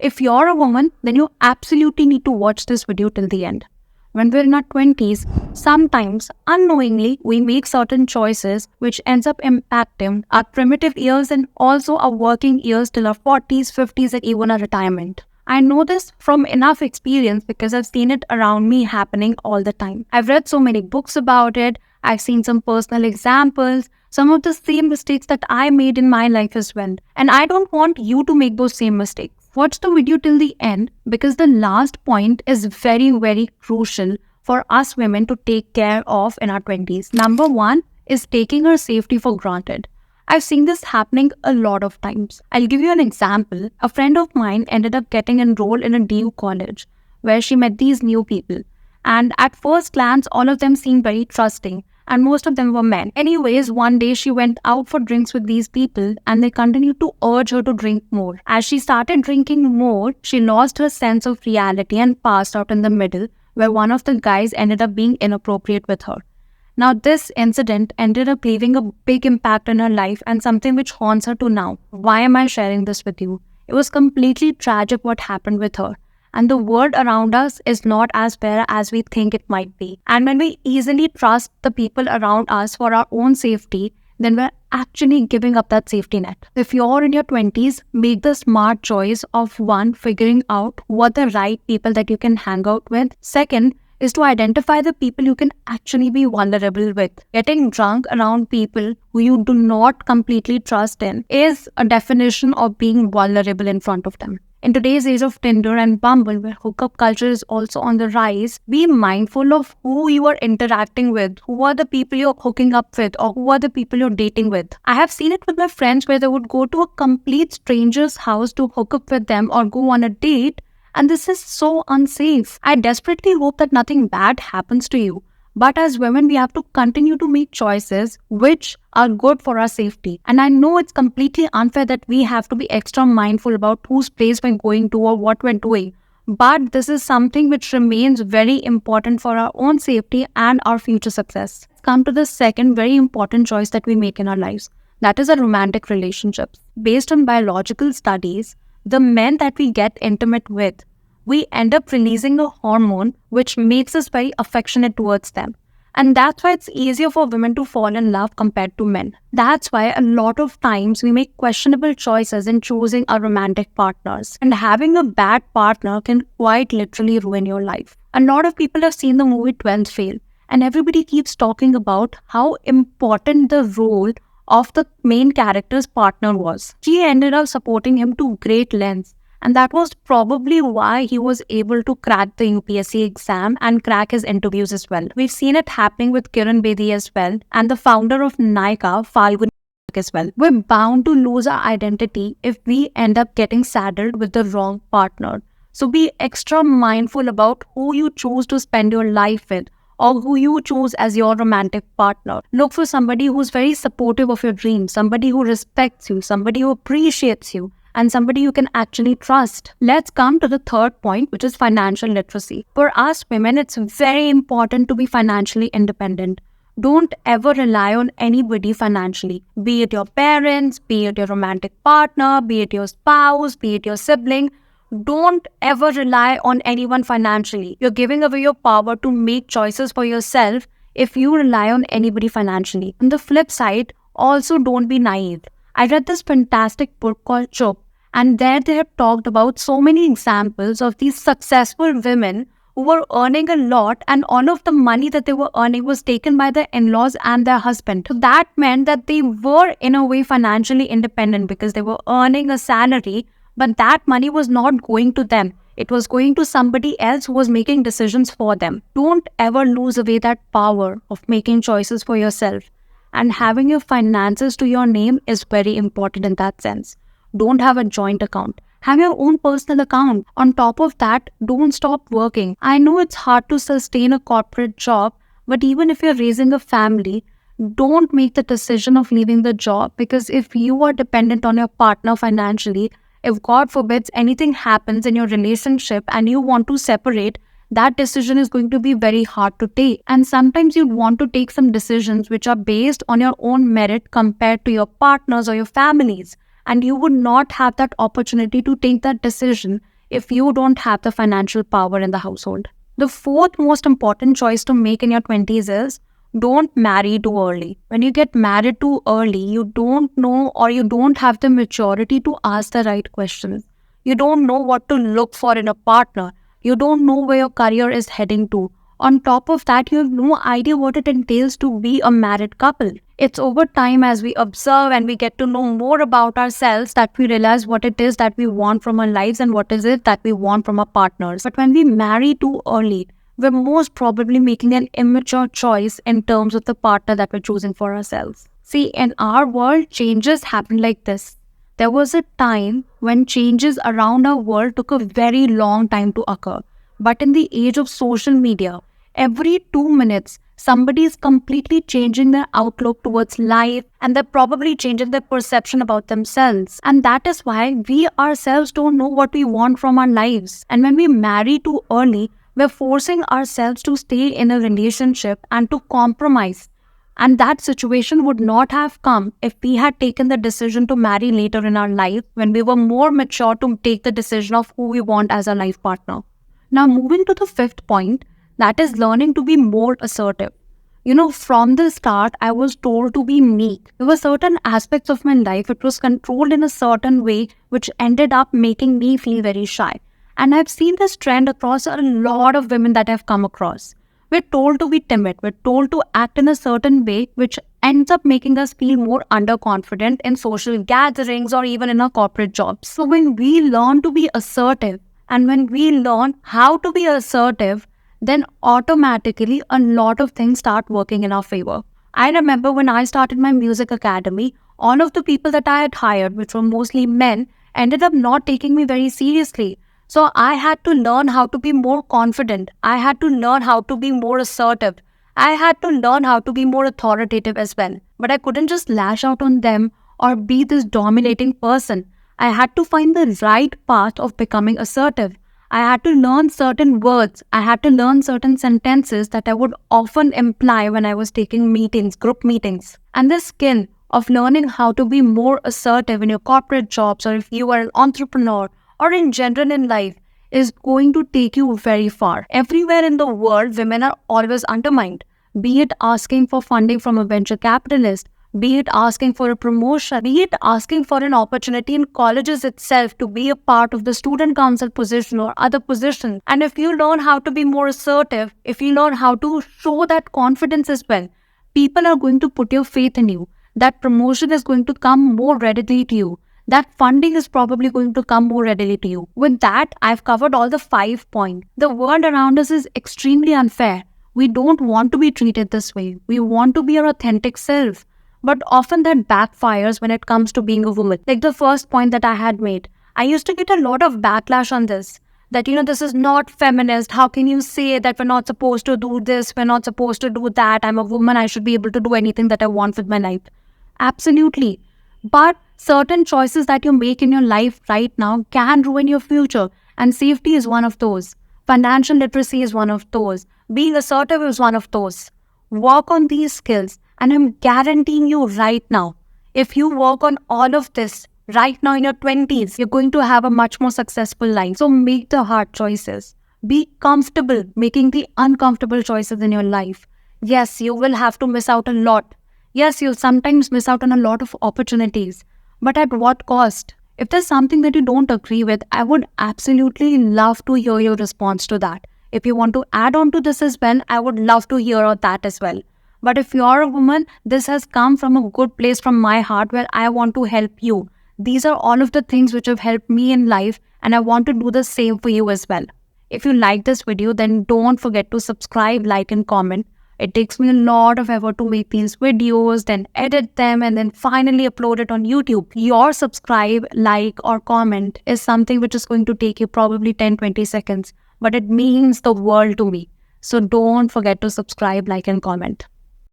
If you're a woman, then you absolutely need to watch this video till the end. When we're in our 20s, sometimes unknowingly we make certain choices which ends up impacting our primitive years and also our working years till our 40s, 50s and even our retirement. I know this from enough experience because I've seen it around me happening all the time. I've read so many books about it. I've seen some personal examples, some of the same mistakes that I made in my life as well. And I don't want you to make those same mistakes. Watch the video till the end because the last point is very, very crucial for us women to take care of in our 20s. Number one is taking our safety for granted. I've seen this happening a lot of times. I'll give you an example. A friend of mine ended up getting enrolled in a DU college where she met these new people. And at first glance, all of them seemed very trusting. And most of them were men. Anyways, one day she went out for drinks with these people and they continued to urge her to drink more. As she started drinking more, she lost her sense of reality and passed out in the middle, where one of the guys ended up being inappropriate with her. Now, this incident ended up leaving a big impact in her life and something which haunts her to now. Why am I sharing this with you? It was completely tragic what happened with her. And the world around us is not as fair as we think it might be. And when we easily trust the people around us for our own safety, then we're actually giving up that safety net. If you're in your 20s, make the smart choice of one, figuring out what the right people that you can hang out with. Second, is to identify the people you can actually be vulnerable with. Getting drunk around people who you do not completely trust in is a definition of being vulnerable in front of them. In today's age of Tinder and Bumble, where hookup culture is also on the rise, be mindful of who you are interacting with, who are the people you're hooking up with, or who are the people you're dating with. I have seen it with my friends where they would go to a complete stranger's house to hook up with them or go on a date, and this is so unsafe. I desperately hope that nothing bad happens to you. But as women, we have to continue to make choices which are good for our safety. And I know it's completely unfair that we have to be extra mindful about whose place we're going to or what we're doing. But this is something which remains very important for our own safety and our future success. Let's come to the second very important choice that we make in our lives. That is our romantic relationships. Based on biological studies, the men that we get intimate with, we end up releasing a hormone which makes us very affectionate towards them. And that's why it's easier for women to fall in love compared to men. That's why a lot of times we make questionable choices in choosing our romantic partners. And having a bad partner can quite literally ruin your life. A lot of people have seen the movie 12th Fail, and everybody keeps talking about how important the role of the main character's partner was. She ended up supporting him to great lengths. And that was probably why he was able to crack the UPSC exam and crack his interviews as well. We've seen it happening with Kiran Bedi as well, and the founder of Nykaa, Falguni as well. We're bound to lose our identity if we end up getting saddled with the wrong partner. So be extra mindful about who you choose to spend your life with, or who you choose as your romantic partner. Look for somebody who's very supportive of your dreams, somebody who respects you, somebody who appreciates you, and somebody you can actually trust. Let's come to the third point, which is financial literacy. For us women, it's very important to be financially independent. Don't ever rely on anybody financially, be it your parents, be it your romantic partner, be it your spouse, be it your sibling. Don't ever rely on anyone financially. You're giving away your power to make choices for yourself if you rely on anybody financially. On the flip side, also don't be naive. I read this fantastic book called Chup, and there they have talked about so many examples of these successful women who were earning a lot, and all of the money that they were earning was taken by their in-laws and their husband. So that meant that they were in a way financially independent because they were earning a salary, but that money was not going to them. It was going to somebody else who was making decisions for them. Don't ever lose away that power of making choices for yourself. And having your finances to your name is very important in that sense. Don't have a joint account. Have your own personal account. On top of that, don't stop working. I know it's hard to sustain a corporate job, but even if you're raising a family, don't make the decision of leaving the job, because if you are dependent on your partner financially, if God forbids anything happens in your relationship and you want to separate, that decision is going to be very hard to take. And sometimes you'd want to take some decisions which are based on your own merit compared to your partners or your families. And you would not have that opportunity to take that decision if you don't have the financial power in the household. The fourth most important choice to make in your 20s is don't marry too early. When you get married too early, you don't know or you don't have the maturity to ask the right questions. You don't know what to look for in a partner. You don't know where your career is heading to. On top of that, you have no idea what it entails to be a married couple. It's over time as we observe and we get to know more about ourselves that we realize what it is that we want from our lives and what is it that we want from our partners. But when we marry too early, we're most probably making an immature choice in terms of the partner that we're choosing for ourselves. See, in our world, changes happen like this. There was a time when changes around our world took a very long time to occur. But in the age of social media, every 2 minutes, somebody is completely changing their outlook towards life and they're probably changing their perception about themselves. And that is why we ourselves don't know what we want from our lives. And when we marry too early, we're forcing ourselves to stay in a relationship and to compromise. And that situation would not have come if we had taken the decision to marry later in our life when we were more mature to take the decision of who we want as a life partner. Now, moving to the fifth point, that is learning to be more assertive. From the start, I was told to be meek. There were certain aspects of my life, it was controlled in a certain way, which ended up making me feel very shy. And I've seen this trend across a lot of women that I've come across. We're told to be timid. We're told to act in a certain way, which ends up making us feel more underconfident in social gatherings or even in our corporate jobs. So when we learn to be assertive and when we learn how to be assertive, then automatically a lot of things start working in our favor. I remember when I started my music academy, all of the people that I had hired, which were mostly men, ended up not taking me very seriously. So I had to learn how to be more confident. I had to learn how to be more assertive. I had to learn how to be more authoritative as well. But I couldn't just lash out on them or be this dominating person. I had to find the right path of becoming assertive. I had to learn certain words. I had to learn certain sentences that I would often imply when I was taking meetings, group meetings. And this skill of learning how to be more assertive in your corporate jobs or if you are an entrepreneur or in general in life is going to take you very far. Everywhere in the world, women are always undermined, be it asking for funding from a venture capitalist, be it asking for a promotion, be it asking for an opportunity in colleges itself to be a part of the student council position or other positions. And if you learn how to be more assertive, if you learn how to show that confidence as well, people are going to put your faith in you. That promotion is going to come more readily to you. That funding is probably going to come more readily to you. With that, I've covered all the 5 points. The world around us is extremely unfair. We don't want to be treated this way. We want to be our authentic self. But often that backfires when it comes to being a woman. Like the first point that I had made. I used to get a lot of backlash on this. That, this is not feminist. How can you say that we're not supposed to do this? We're not supposed to do that. I'm a woman. I should be able to do anything that I want with my life. Absolutely. But certain choices that you make in your life right now can ruin your future. And safety is one of those. Financial literacy is one of those. Being assertive is one of those. Work on these skills. And I'm guaranteeing you right now, if you work on all of this right now in your 20s, you're going to have a much more successful life. So make the hard choices. Be comfortable making the uncomfortable choices in your life. Yes, you will have to miss out a lot. Yes, you'll sometimes miss out on a lot of opportunities. But at what cost? If there's something that you don't agree with, I would absolutely love to hear your response to that. If you want to add on to this as well, I would love to hear that as well. But if you're a woman, this has come from a good place from my heart where I want to help you. These are all of the things which have helped me in life and I want to do the same for you as well. If you like this video, then don't forget to subscribe, like and comment. It takes me a lot of effort to make these videos, then edit them and then finally upload it on YouTube. Your subscribe, like or comment is something which is going to take you probably 10-20 seconds. But it means the world to me. So don't forget to subscribe, like and comment.